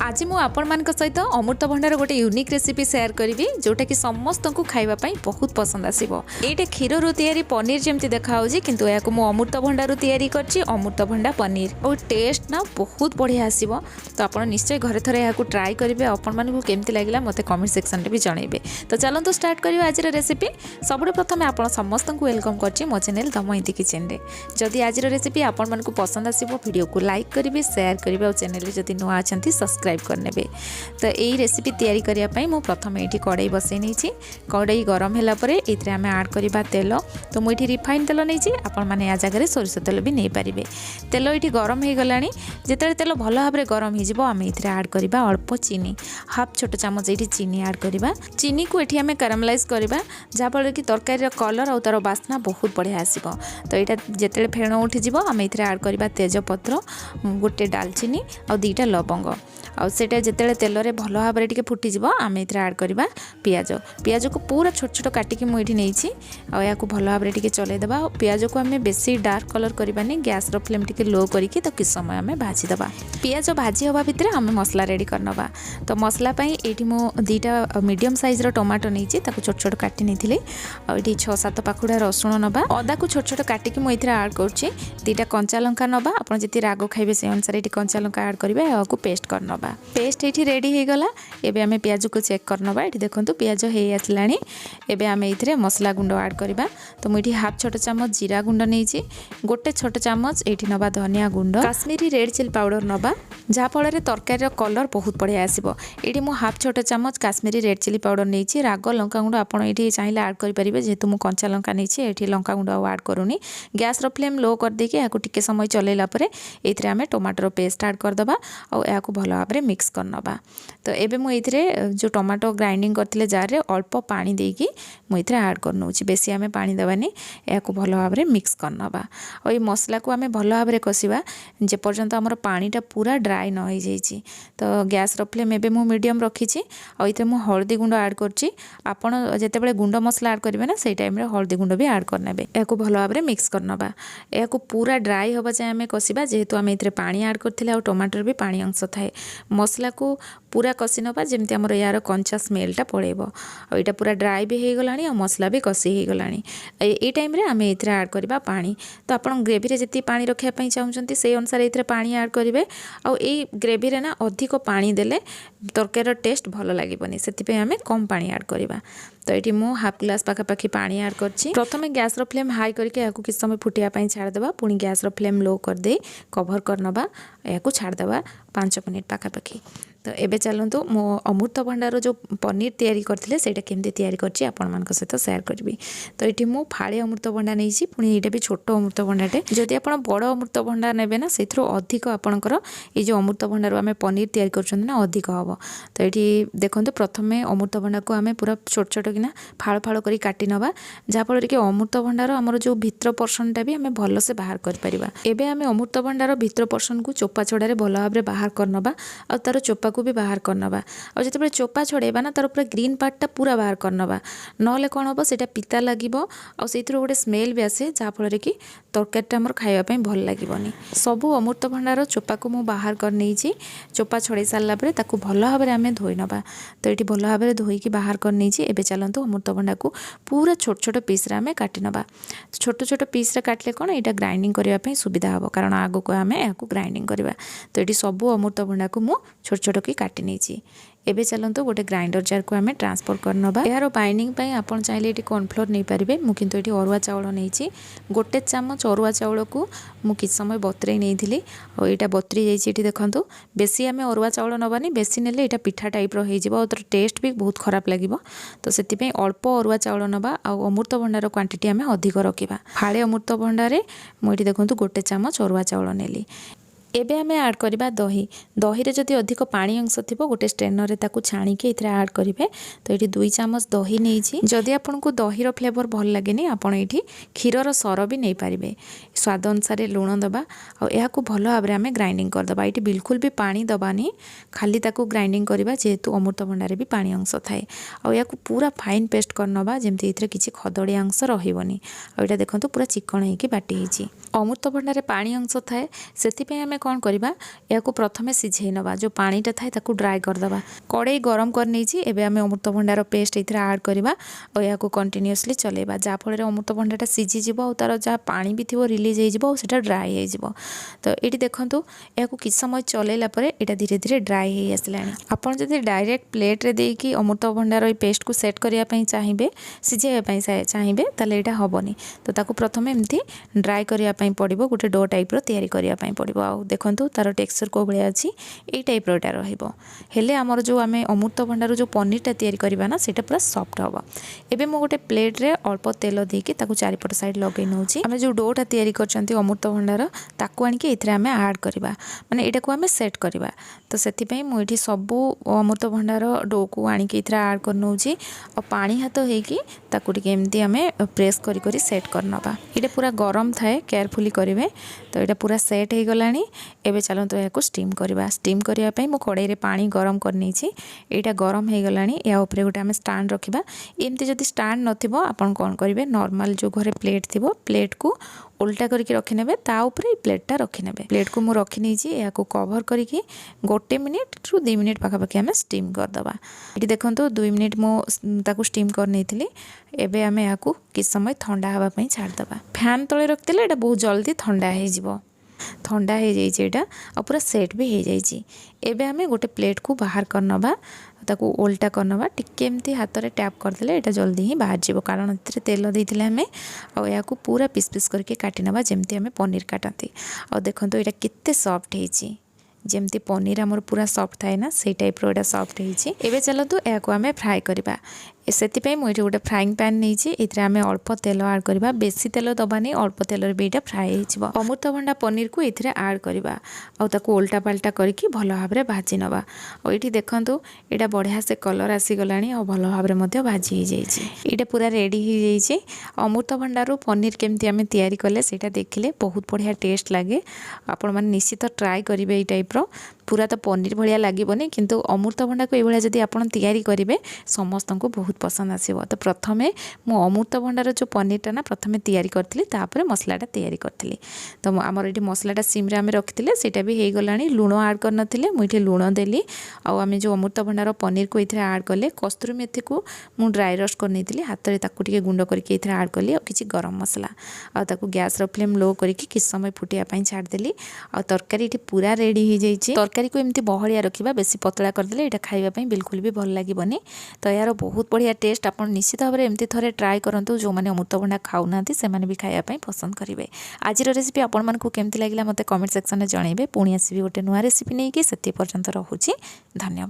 आज मु आपण मान सहित अमृतभंडार गोटे यूनिक रेसिपी शेयर करी जोटा कि समस्त को खाइबापी बहुत पसंद आसो। ये क्षीर रू तैयारी पनीर जमी देखा किंतु या अमृतभंडार तैयारी करछि अमृतभंडा पनीर और टेस्ट ना बहुत बढ़िया आसो। तो आप निश्चय घरे थरे यहाँ ट्राए करेंगे। आपण मानक केमती लगे मत कमेंट सेक्शन में भी जनइबे। तो चलते स्टार्ट करियो आज रेसिपी। सब प्रथम आप समस्त को वेलकम करछि मो चैनल दमयंती किचन रे। जदि आज रेसिपी आपण मानक पसंद आसो वीडियो को लाइक करेंगे, शेयर करेंगे और चैनल जदि नुआ अच्छा सब्सक्राइब करने। तो यही रेसिपी तैयारी करने मुझे प्रथम ये कड़ाई बसई नहीं। कड़ाई गरम है आम आड करवा तेल। तो मुझे रिफाइन तेल नहीं आपण मैंने या जगह सोरिष तेल भी नहीं पारे। तेल ये गरम हो गला जिते तेल भल भाव में गरम होम ये आड करवा अल्प चीनी, हाफ छोट चामच ये चीनी आड करवा। चीनी को ये आम कैरामलाइज करवा जहाँफल कि तरकारी कलर और तार बास्ना बहुत बढ़िया आसो। तो यहाँ जिते फेण उठीज आम ये आड करवा तेजपत्र, गोटे डालचीनी और 2टा लवंग। आटा जिते तेल में भल भाव में फुटीज आम ये आड करवा पियाज। पियाज को पूरा छोट छोट काटिकी मुझे नहीं या भल भाव में चलईदे। पियाज को आम बेसी डार्क कलर करवानी, गैस फ्लेम टी लो करके तो किस समय आम भाजीदे। पियाज भाजी हवा भितर आम मसला रेडी करनवा। तो मसला ये मो 2टा मीडियम साइज टमाटो नहीं छोट छोट काटी नहीं। ये 6-7 पाखुड़ा रसुण नवा। अदा को छोट छोट काटिकी मुझे आड कर 2टा कंचा लंका नवा। आप जी राग खाइबे से अनुसार ये कंचा लंका आड करेंगे। या पेस्ट करनवा। पेस्ट ये रेडी हो गला। एबे आमे पियाज को चेक करनवा। ये देखो पियाज हो आसलानी। एबे आमे इथरे मसला गुंड ऐड करबा। तो मुझे हाफ छोट चामच जीरा गुंड नहीं, गोटे छोट चामच ये नवा धनिया गुंड, काश्मीरी रेड चिली पाउडर नवा जहाँफल तरकारी कलर बहुत बढ़िया आसो। ये मुझे हाफ छोट चामच काश्मीरी रेड चिली पाउडर नहीं। राग लंका गुंड आप चाहिए आड करेंगे जेहेतु मुझे कंचा लंका नहीं ये लंका गुंड आड करूनी। गैस फ्लेम लो कर देके या टिके समय चलैला ये आम टमाटर पेस्ट आड करदे और या भल भाव में मिक्स करनवा। तो एबे मुझे जो टमाटो ग्राइंडिंग करते जार अल्प पानी देकी मुझे आड करनौ। बेसी आम पानी देवानी, या भल भाव में मिक्स करनवा। और ये मसला को आम भल भाव में कषा जेपर्यंत आमर पानीटा पूरा ड्राए न हो जाइए। तो गैस फ्लेम एबे मु मीडियम रखी और ये मुझे हल्दी गुंड आड करछि। आपण जेतेबेले गुंड मसला आड करेंगे ना से टाइम रे हल्दी गुंड भी आड करने। या भल भाव में मिक्स करनवा। या पूरा ड्राए होगा जाए आम कषा जेहेतु आम ये पानी आड करथिले और टमाटर भी पानी अंश थाए। मसला को पूरा कषि नवा जमती आमर यार कंचा स्मेलटा पड़ेब। और यहाँ पूरा ड्राए भी हो गलानी और मसला भी कषि हो गलानी। ये टाइम रे आम ये आड करवा पानी। तो आप ग्रेवी जी पानी रखापी चाहते से अनुसार ये पानी आड करेंगे। और ये ग्रेवी ना अधिक पानी देले तरकारी टेस्ट भल लगे से आम कम पानी आड करवा। तो ये मु हाफ ग्लास पाखापाखि पानी आड कर। प्रथम गैस फ्लेम हाई करके या किस समय फुटापी छाड़देवा। पुणी गैस फ्लेम लो कर दे कभर करनवा या छाड़देवा 5 मिनिट पाखापाखि। तो एबे चलतु मो अमृतभंडार जो पनीर तैयारी करथिले सेटा केमती तैयारी करछि आपण मानक सहित शेयर करबी। तो ये मु फाड़े अमृतभंडा नहीं पुणी ये भी छोट अमृतभंडाटे। जदि आप बड़ अमृतभंडा नेबे ना से अधिक आपणकर ये जो अमृतभंडार आम पनीर तैयारी करछन ना अधिक हम। तो ये देखो प्रथम अमृतभंडा को आम पूरा छोट छोट किना फाड़ फाड़ कर काटी नवा जहाँफल कि अमृतभंडार आमर जो भितर पर्सनटा भी आम भल से बाहर कर। एबे आम अमृतभंडार भितर पर्सन को चोपा छड़ारे भल भाव में बाहर करनवा और तार चोपा को भी बाहर करनवा। और जिते चोपा छड़ेबा ना तार पूरा ग्रीन पार्टटा पूरा बाहर करनवा। नले कौन हम से पिता लगे और से गोटे स्मेल भी आसे जहाँफल कि तरकारीटा आमर खाइबापी भल लगे। सबू अमृतभंडार चोपा को मुझे बाहर कर नहीं। चोपा छड़े सारा भल भाव में आम धोई नवा। तो ये भल भाव में धोईकी बाहर कर नहीं। एबे चलतु अमृतभंडा को पूरा छोट छोट पीस आम काटी नवा। छोट छोट पीस काटिले कौन यहाँ ग्राइंडिंग करने सुविधा हम कारण आग को आम या ग्राइंडिंग करवा। तो ये सबू अमृतभंडा को मु छोट छोट की काटी नहीं। एबे चलतु गोटे ग्राइंडर जार को आम ट्रांसफर करनवा। यार बाइंडिंग आप चाहिए ये कॉर्नफ्लोर नहीं पारे। मुझे ये अरुआ चाउल नहीं। गोटे चामच अरुआ चाउल को मु किस समय बतरे नहीं और यहाँ बतरी जाइए। देखो बेसी आम अरुआ चाउल नबानी, बेसी नेले यहाँ पिठा टाइप हो टेस्ट भी बहुत खराब लगे। तो से अल्प अरुआ चाउल नवा और अमृतभंडार क्वांटिटी आम अधिक रखा। फाड़े अमृतभंडार मुझे देखो गोटे चामच अरुआ चाउल नेली। एबे आमे ऐड करबा दही। दही रे जदि अधिक पानी अंश थिबो गोटे स्ट्रेनर रे ताकू छाणी के इथरे ऐड करिवे। तो ये 2 चामच दही नहीं। जदि आपनको दही रो फ्लेवर भल लागेनी आपण एठी क्षीर सर भी नहीं पारिबे। स्वाद अनुसार लुण दबा और या भल भाव में आमे ग्राइंडिंग कर दबा। ये बिल्कुल भी पानी दबानी, खाली ताकू ग्राइंडिंग करबा जेहेतु अमृतभंडार भी पानी अंश थाए। और या पूरा फाइन पेस्ट करनबा जेमति इथरे किछि खदड़िया अंश रहिबोनी। और एटा देखंतु पूरा चिकन हेकी बाटी हिची। अमृतभंडार पानी अंश थाए सेति पे आमे कौन करवा या प्रथम सिझे नवा जो पानीटा थाए ताकू ड्राई करदे कड़े गरम कर नहीं एबे आमे अमृतभंडार पेस्ट ये आड करवा और या कंटिन्यूअसली चलेबा जाफल अमृतभंडाटा सीझीज और तार जहाँ पानी भी थी रिलीज हो ड्राए हो तो ये देखूँ या किस समय चलैला यहाँ धीरे धीरे ड्राई हो आसला आपड़ जब डायरेक्ट प्लेट्रे देकी अमृतभंडार ये पेस्ट को सेट करने चाहिए सिझाई चाहिए ताले यहाँ हेनी तो ताकू प्रथम एमती ड्राई करने पड़ो गोटे डो टाइप तैयारी करने पड़ो आ देखूँ तार टेक्सचर कौ भाया अच्छी ये टाइप रहा हेले आमर जो आम अमृतभंडार जो पनीरटा तैयारी करवा ना सीटा पूरा सॉफ्ट हम एबे मो गोटे प्लेट्रे अल्प तेल देकी चारिपट साइड लगे नौ आम जो डोटा तैयारी कर अमृतभंडार ताकू आनिकी आम आड करवा माने एटा को आम सेट करवा तो से मुझे सबू अमृतभंडार डो को आनिकी आड कर नौ और पानी हाथ होती एमती आम प्रेस करी सेट करनवा ये पूरा गरम थाए केयरफुली करेंगे तो यहाँ पूरा सेट हो गला एवं चलते यहाँ स्टीम करवा स्टीम करने मु कड़े पानी गरम करनी यहाँ गरम हो गला या उपरे गोटे आम स्टाण्ड रखा एमती जदि स्टाण्ड नथिबो आपन कौन करेंगे नॉर्मल जो घरे प्लेट थी प्लेट को उल्टा करके रखिने ता उपरे प्लेटा रखिने प्लेट को मुझे रखी या कवर करके गोटे मिनिट रु 2 मिनिट पाखापाखि आम स्टीम करदे ये देखो 2 मिनिट मुझे स्टीम कर नहीं एबे आम या कि समय ठंडा हाँवाई छाड़दे फैन तले रखिले ये बहुत जल्दी ठंडा हो ठंडा हो जाइए और पूरा सेट भी हो जाइए एबे आम गोटे प्लेट को बाहर करनवा ताकू उल्टा करनवा टिके एमती हाथ में टैप करदे यहाँ जल्दी ही बाहर जीव कारण ये तेल देते आम और या पूरा पीस पीस करके काटी नवा जमती आम पनीर काटती और देखो यहाँ केते सॉफ्ट होती जमती पनीर आमर पूरा सॉफ्ट थाए ना से टाइप रो सॉफ्ट होती एबे चलतु या आम फ्राए करवा से मुझे गोटे फ्राइंग पैन नहीं ये आम अल्प तेल आड करवा बेसी तेल दबानी अल्प तेल भी यहाँ फ्राए हो अमृतभंडा पनीर को ये आड करवा और उल्टा पाल्टा करके भल भाव में भाजी नवा और ये देखूँ यहाँ बढ़िया से कलर आसीगला और भल भाव में भाजी हो जाए पूरा रेडी हो जाए अमृतभंडारू पनीर केमती आम तैयारी कले से देखिले बहुत बढ़िया टेस्ट लगे आपण मैंने निश्चित ट्राए करेंगे ये टाइप पूरा तो पनीर भाया लगे किंतु अमृतभंडा को ये जब आप तैयारी करेंगे समस्त को बहुत पसंद आसो तो प्रथम मु अमृतभंडार जो पनीरटा ना प्रथम तैयारी करी मसलाटा तैयारी करी तो आमर ये मसलाटा सिम्रे आम रखी से भी हो गला लुण आड कर मुझे लुण देली आम जो अमृतभंडार पनीर को ये आड कले कस्तूरी मेथी को मुझे ड्राई रोस्ट कर नहीं हाथ में ताकू गुंड करके आड कली और किसी गरम मसला और गैस फ्लेम लो करके किस समय फुटिया छाड़देली और तरकारी ये पूरा रेडी हो जाए तरकारी को एमती बहलिया रखा बेसी पतला करदे यहाँ खावाई बिल्कुल भी भल लगे तो यार बहुत बढ़िया टेस्ट आप निश्चित भाव में एमती थे ट्राए करूँ जो मैंने अमृतभंडा खाऊना से भी खावाई पसंद करेंगे आज रेसिपी आपण मानक केमती लगे मत कमेंट सेक्शन में जनइबे पुणी आसबि गोटे नुआ रेसिपी नहीं कि से पर्यंत रोचे धन्यवाद।